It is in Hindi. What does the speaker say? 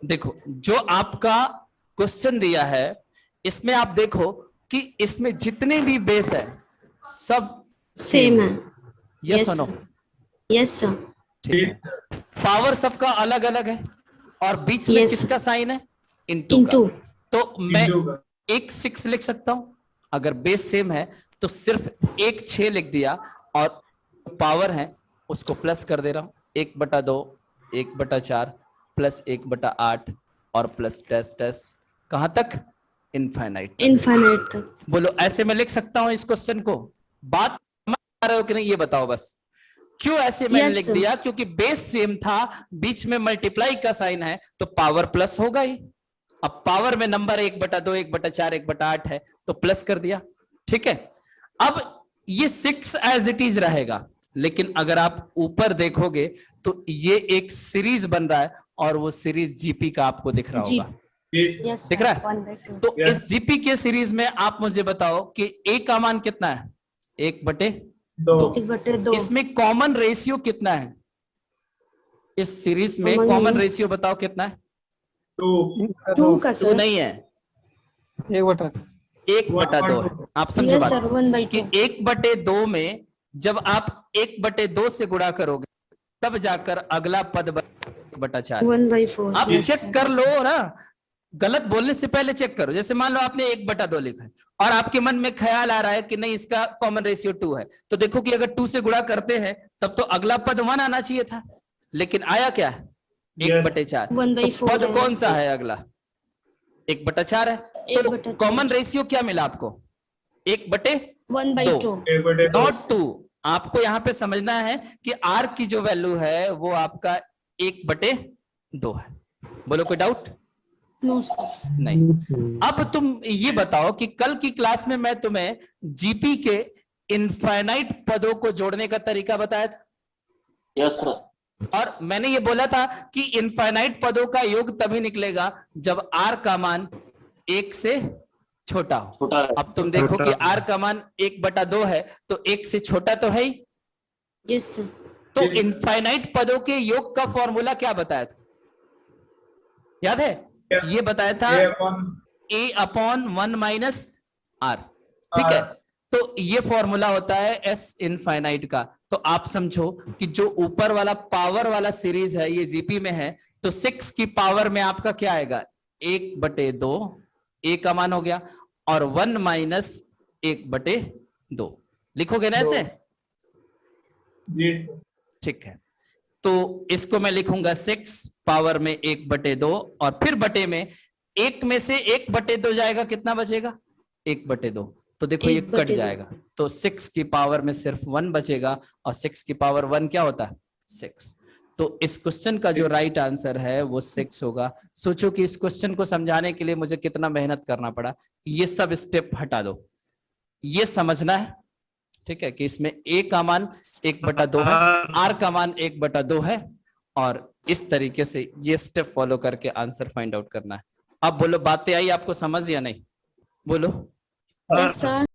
देखो जो आपका क्वेश्चन दिया है इसमें आप देखो कि इसमें जितने भी बेस है सब सेम है। यस और नो? Yes sir. ठीक है। पावर सबका अलग अलग है और बीच में Yes, किसका साइन है? इनटू का। इंटू। तो मैं एक 6 लिख सकता हूं अगर बेस सेम है, तो सिर्फ एक 6 लिख दिया और पावर है उसको प्लस कर दे रहा हूं। 1/2 1/4 प्लस 1/8 और प्लस टेस्ट टेस्ट कहां तक? इनफाइनाइट इनफाइनाइट तक। बोलो ऐसे मैं लिख सकता हूं इस क्वेश्चन को? बात समझ आ रहे हो कि नहीं ये बताओ बस। क्यों ऐसे मैंने Yes, लिख sir. दिया? क्योंकि बेस सेम था, बीच में मल्टीप्लाई का साइन है तो पावर प्लस होगा ही। अब पावर में नंबर 1/2 1/4 1/8 है तो प्लस कर दिया। ठीक है। अब ये 6 एज इट इज रहेगा, लेकिन अगर आप ऊपर देखोगे तो ये एक सीरीज बन रहा है और वो सीरीज जीपी का आपको दिख रहा होगा। Yes, दिख sir. रहा है? तो इस जीपी के सीरीज में आप मुझे बताओ कि ए का मान कितना है? 1/2। 1/2। इसमें कॉमन रेशियो कितना है? इस सीरीज में कॉमन रेशियो बताओ कितना है? 2 का 2 सर। नहीं है, 1/2 है। आप समझो Yes, sir. बात 1/2. कि 1/2 में जब आप 1/2 से गुणा करोगे तब जाकर अगला पद 1/4। 1/4। आप Yes, चेक sir. कर लो ना, गलत बोलने से पहले चेक करो। जैसे मान लो आपने 1/2 लिखा है और आपके मन में ख्याल आ रहा है कि नहीं इसका कॉमन रेशियो 2 है, तो देखो कि अगर 2 से गुणा करते हैं तब तो अगला पद 1 आना चाहिए था, लेकिन आया क्या? 1/4। तो 1/4 पद है। कौन सा है अगला? 1/4 है। तो 1/4। कॉमन रेशियो क्या मिला आपको? 1/2। 1/2। नॉट 2। आपको यहां पे समझना है कि आर की जो वैल्यू है वो आपका 1/2 है। बोलो कोई डाउट? No sir. नहीं। अब तुम ये बताओ कि कल की क्लास में मैं तुम्हें जीपी के इनफाइनाइट पदों को जोड़ने का तरीका बताया था। Yes sir. और मैंने ये बोला था कि इनफाइनाइट पदों का योग तभी निकलेगा जब आर का मान 1 से छोटा हो। अब तुम देखो कि आर का मान 1/2 है तो 1 से छोटा तो है ही। Yes, sir. तो इनफाइनाइट पदों के योग का फॉर्मूला क्या बताया था? याद है? ये बताया था A/1 - R। ठीक है। तो ये फॉर्मूला होता है एस इनफाइनाइट का। तो आप समझो कि जो ऊपर वाला पावर वाला सीरीज है ये जीपी में है, तो 6 की पावर में आपका क्या आएगा? 1/2 ए का मान हो गया और 1 - 1/2 लिखोगे ना ऐसे? ठीक है। तो इसको मैं लिखूंगा 6 पावर में 1/2 और फिर बटे में 1 में से 1/2 जाएगा, कितना बचेगा? 1/2। तो देखो ये कट 1/2। जाएगा तो 6 की पावर में सिर्फ 1 बचेगा और 6 की पावर 1 क्या होता है? 6। तो इस क्वेश्चन का जो राइट आंसर है वो 6 होगा। सोचो कि इस क्वेश्चन को समझाने के लिए मुझे कितना मेहनत करना पड़ा। ये सब स्टेप हटा दो, ये समझना है ठीक है कि इसमें ए का मान 1/2 है, आर का मान 1/2 है और इस तरीके से ये स्टेप फॉलो करके आंसर फाइंड आउट करना है। अब बोलो बातें आई आपको समझ या नहीं? बोलो। Yes, sir.